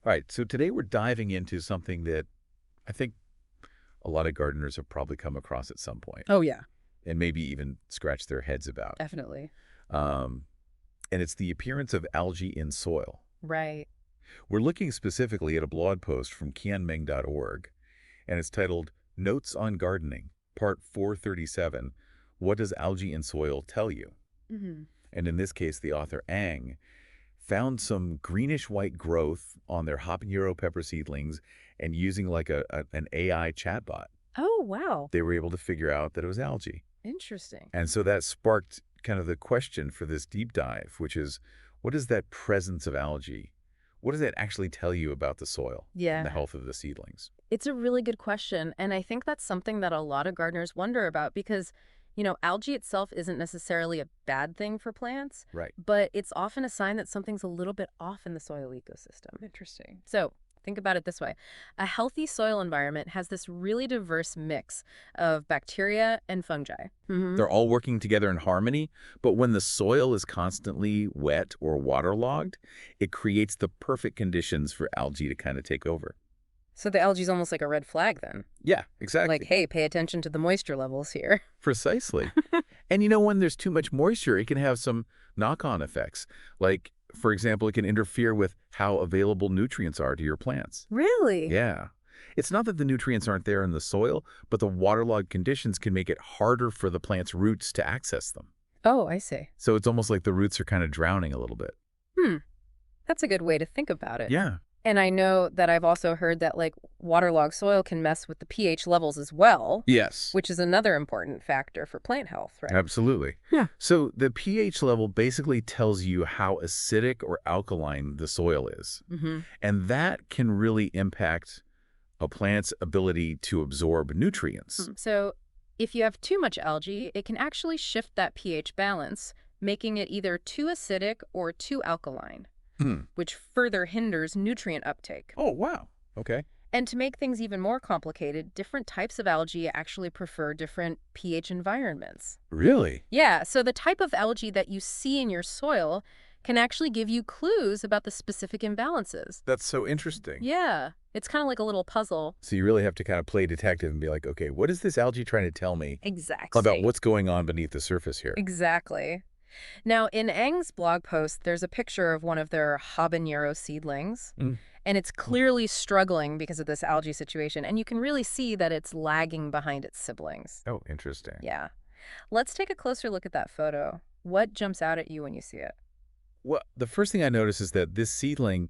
All right, so today we're diving into something that I think a lot of gardeners have probably come across at some point Oh, yeah, and maybe even scratched their heads about. definitely. Um, and it's the appearance of algae in soil. Right. We're looking specifically at a blog post from qianmeng.org, and it's titled Notes on Gardening, Part 437, What Does Algae in Soil Tell You? Hmm. And in this case, the author Ang found some greenish-white growth on their habanero pepper seedlings, and using like an AI chatbot, Oh, wow. they were able to figure out that it was algae. Interesting. And so that sparked kind of the question for this deep dive, which is, what is that presence of algae? What does that actually tell you about the soil and the Yeah. health of the seedlings? It's a really good question. And I think that's something that a lot of gardeners wonder about because, algae itself isn't necessarily a bad thing for plants, Right. but it's often a sign that something's a little bit off in the soil ecosystem. Interesting. So think about it this way. A healthy soil environment has this really diverse mix of bacteria and fungi. They're all working together in harmony, but when the soil is constantly wet or waterlogged, it creates the perfect conditions for algae to kind of take over. So the algae's almost like a red flag then. Yeah, exactly. Like, hey, pay attention to the moisture levels here. Precisely. And when there's too much moisture, it can have some knock-on effects. Like, for example, it can interfere with how available nutrients are to your plants. Really? Yeah. It's not that the nutrients aren't there in the soil, but the waterlogged conditions can make it harder for the plant's roots to access them. Oh, I see. So it's almost like the roots are kind of drowning a little bit. That's a good way to think about it. Yeah. And I know that I've also heard that like waterlogged soil can mess with the pH levels as well, Yes. which is another important factor for plant health, right? Absolutely. Yeah. So the pH level basically tells you how acidic or alkaline the soil is. And that can really impact a plant's ability to absorb nutrients. So if you have too much algae, it can actually shift that pH balance, making it either too acidic or too alkaline, which further hinders nutrient uptake. Oh, wow. Okay. And to make things even more complicated, different types of algae actually prefer different pH environments. Really? Yeah, so the type of algae that you see in your soil can actually give you clues about the specific imbalances. That's so interesting. Yeah, it's kind of like a little puzzle. So you really have to kind of play detective and be like, okay, what is this algae trying to tell me Exactly. about what's going on beneath the surface here? Exactly. Now, in Ang's blog post, there's a picture of one of their habanero seedlings, and it's clearly struggling because of this algae situation, and you can really see that it's lagging behind its siblings. Oh, interesting. Yeah. Let's take a closer look at that photo. What jumps out at you when you see it? Well, the first thing I notice is that this seedling,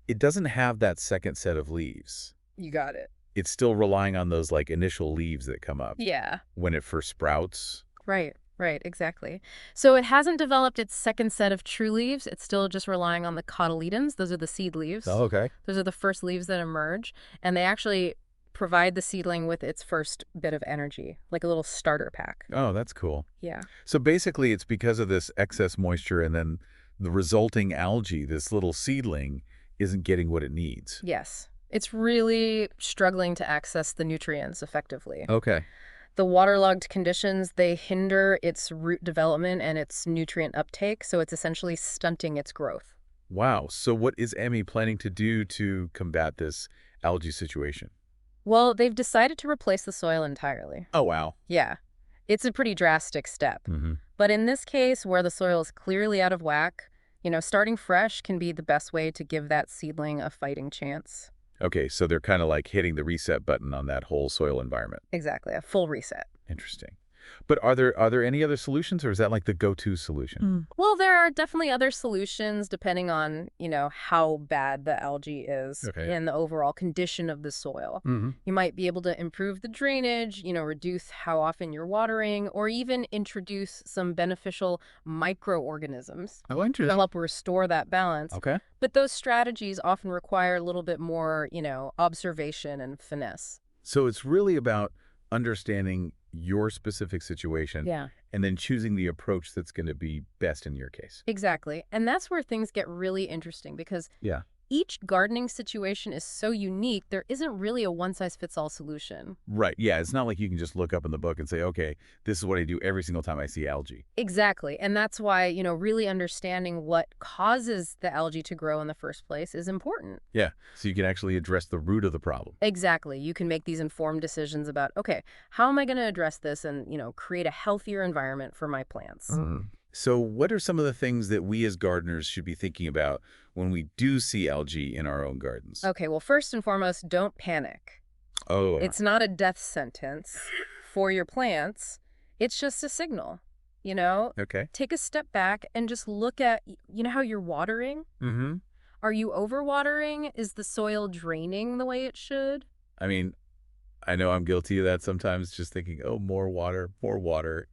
it doesn't have that second set of leaves. You got it. It's still relying on those like initial leaves that come up Yeah. when it first sprouts. Right, exactly. So it hasn't developed its second set of true leaves. It's still just relying on the cotyledons. Those are the seed leaves. Oh, okay. Those are the first leaves that emerge, and they actually provide the seedling with its first bit of energy, like a little starter pack. Oh, that's cool. Yeah. So basically it's because of this excess moisture and then the resulting algae, this little seedling isn't getting what it needs. Yes. It's really struggling to access the nutrients effectively. Okay. The waterlogged conditions, they hinder its root development and its nutrient uptake, so it's essentially stunting its growth. Wow. So what is Emmy planning to do to combat this algae situation? Well, they've decided to replace the soil entirely. Oh, wow. Yeah. It's a pretty drastic step. Mm-hmm. But in this case, where the soil is clearly out of whack, starting fresh can be the best way to give that seedling a fighting chance. Okay, so they're kind of like hitting the reset button on that whole soil environment. Exactly, a full reset. Interesting. But are there any other solutions, or is that like the go-to solution? Well, there are definitely other solutions depending on, how bad the algae is and the overall condition of the soil. You might be able to improve the drainage, reduce how often you're watering, or even introduce some beneficial microorganisms Oh, to interesting. help restore that balance. Okay. But those strategies often require a little bit more, observation and finesse. So it's really about understanding your specific situation Yeah. and then choosing the approach that's going to be best in your case. Exactly. And that's where things get really interesting because Yeah. each gardening situation is so unique, there isn't really a one-size-fits-all solution. Right. Yeah, it's not like you can just look up in the book and say, okay, this is what I do every single time I see algae. Exactly. And that's why, really understanding what causes the algae to grow in the first place is important. Yeah, so you can actually address the root of the problem. Exactly. You can make these informed decisions about, okay, how am I going to address this and, create a healthier environment for my plants? So what are some of the things that we as gardeners should be thinking about when we do see algae in our own gardens? Okay, well, first and foremost, don't panic. Oh. It's not a death sentence for your plants. It's just a signal, Okay. Take a step back and just look at, how you're watering? Mm-hmm. Are you overwatering? Is the soil draining the way it should? I mean, I know I'm guilty of that sometimes, just thinking, oh, more water,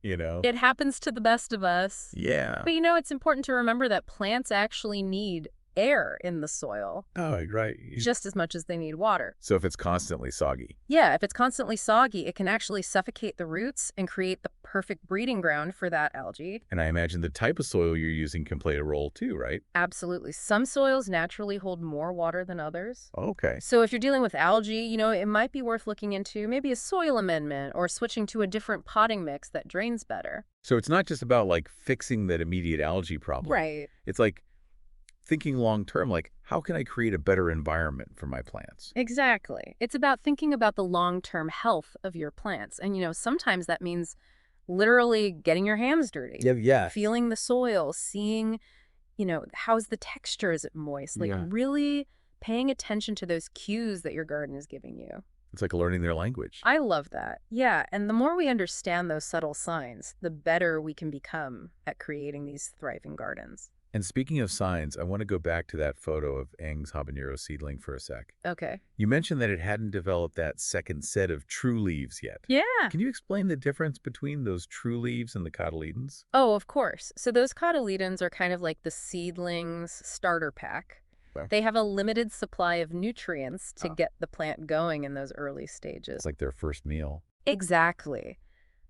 It happens to the best of us. Yeah. But it's important to remember that plants actually need air in the soil Oh, right. just as much as they need water. So if it's constantly soggy. Yeah, if it's constantly soggy, it can actually suffocate the roots and create the perfect breeding ground for that algae. And I imagine the type of soil you're using can play a role too, right? Absolutely. Some soils naturally hold more water than others. Okay. So if you're dealing with algae, it might be worth looking into maybe a soil amendment or switching to a different potting mix that drains better. So it's not just about like fixing that immediate algae problem. Right. It's like thinking long term, like how can I create a better environment for my plants? Exactly. It's about thinking about the long-term health of your plants. And, sometimes that means literally getting your hands dirty. Yeah. Feeling the soil, seeing, how's the texture? Is it moist? Like really paying attention to those cues that your garden is giving you. It's like learning their language. I love that. Yeah. And the more we understand those subtle signs, the better we can become at creating these thriving gardens. And speaking of signs, I want to go back to that photo of Eng's habanero seedling for a sec. Okay. You mentioned that it hadn't developed that second set of true leaves yet. Yeah. Can you explain the difference between those true leaves and the cotyledons? Oh, of course. So those cotyledons are kind of like the seedlings starter pack. Okay. They have a limited supply of nutrients to get the plant going in those early stages. It's like their first meal. Exactly.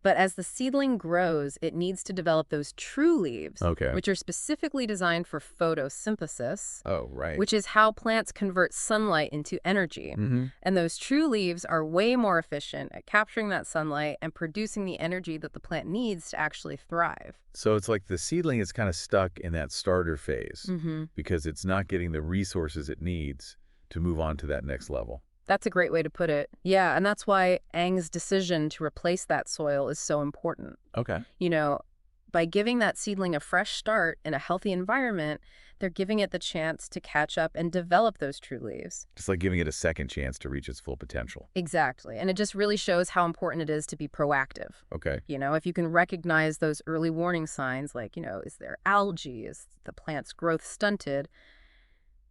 But as the seedling grows, it needs to develop those true leaves, Okay. which are specifically designed for photosynthesis, Oh, right. which is how plants convert sunlight into energy. And those true leaves are way more efficient at capturing that sunlight and producing the energy that the plant needs to actually thrive. So it's like the seedling is kind of stuck in that starter phase because it's not getting the resources it needs to move on to that next level. That's a great way to put it. Yeah, and that's why Eng's decision to replace that soil is so important. Okay. By giving that seedling a fresh start in a healthy environment, they're giving it the chance to catch up and develop those true leaves. Just like giving it a second chance to reach its full potential. Exactly. And it just really shows how important it is to be proactive. Okay. If you can recognize those early warning signs, like, is there algae? Is the plant's growth stunted?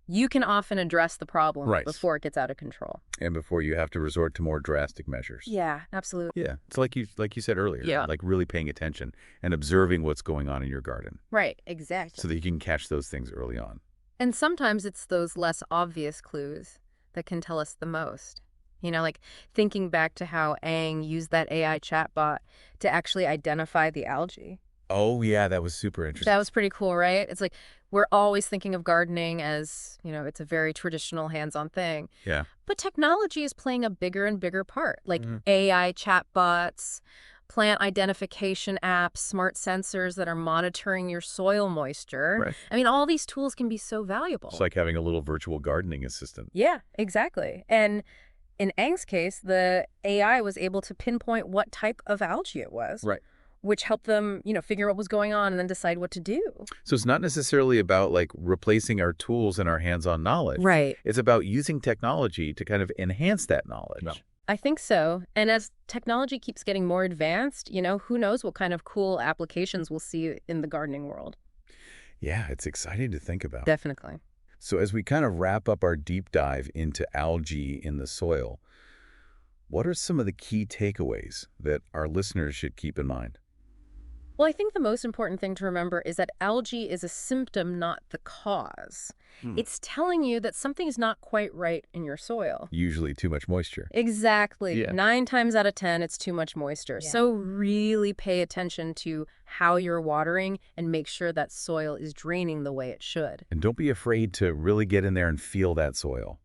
You can often address the problem before it gets out of control. And before you have to resort to more drastic measures. Yeah, absolutely. Yeah. It's like you said earlier. Yeah. Like really paying attention and observing what's going on in your garden. Right, exactly. So that you can catch those things early on. And sometimes it's those less obvious clues that can tell us the most. Like thinking back to how Eng used that AI chatbot to actually identify the algae. Oh, yeah, that was super interesting. That was pretty cool, right? It's like we're always thinking of gardening as, it's a very traditional hands-on thing. Yeah. But technology is playing a bigger and bigger part, like AI chatbots, plant identification apps, smart sensors that are monitoring your soil moisture. Right. I mean, all these tools can be so valuable. It's like having a little virtual gardening assistant. Yeah, exactly. And in Eng's case, the AI was able to pinpoint what type of algae it was. Right. Which helped them, figure out what was going on and then decide what to do. So it's not necessarily about like replacing our tools and our hands-on knowledge. Right. It's about using technology to kind of enhance that knowledge. No. I think so. And as technology keeps getting more advanced, who knows what kind of cool applications we'll see in the gardening world. Yeah, it's exciting to think about. Definitely. So as we kind of wrap up our deep dive into algae in the soil, what are some of the key takeaways that our listeners should keep in mind? Well, I think the most important thing to remember is that algae is a symptom, not the cause. It's telling you that something's not quite right in your soil. Usually too much moisture. Exactly. Yeah. 9 times out of 10, it's too much moisture. Yeah. So really pay attention to how you're watering and make sure that soil is draining the way it should. And don't be afraid to really get in there and feel that soil.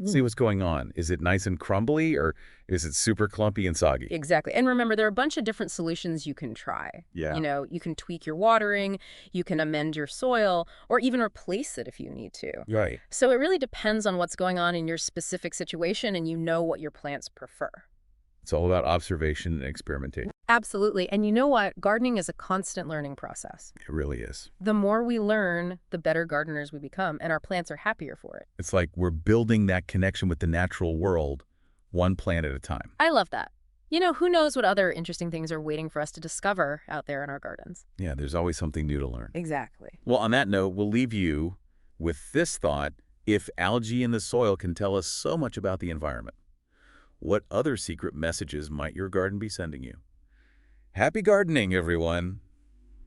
See what's going on. Is it nice and crumbly, or is it super clumpy and soggy? Exactly. And remember, there are a bunch of different solutions you can try. Yeah. You know, you can tweak your watering, you can amend your soil, or even replace it if you need to. Right. So it really depends on what's going on in your specific situation, and you know what your plants prefer. It's all about observation and experimentation. Absolutely. And you know what? Gardening is a constant learning process. It really is. The more we learn, the better gardeners we become, and our plants are happier for it. It's like we're building that connection with the natural world one plant at a time. I love that. You know, who knows what other interesting things are waiting for us to discover out there in our gardens? Yeah, there's always something new to learn. Exactly. Well, on that note, we'll leave you with this thought. If algae in the soil can tell us so much about the environment, what other secret messages might your garden be sending you? Happy gardening, everyone!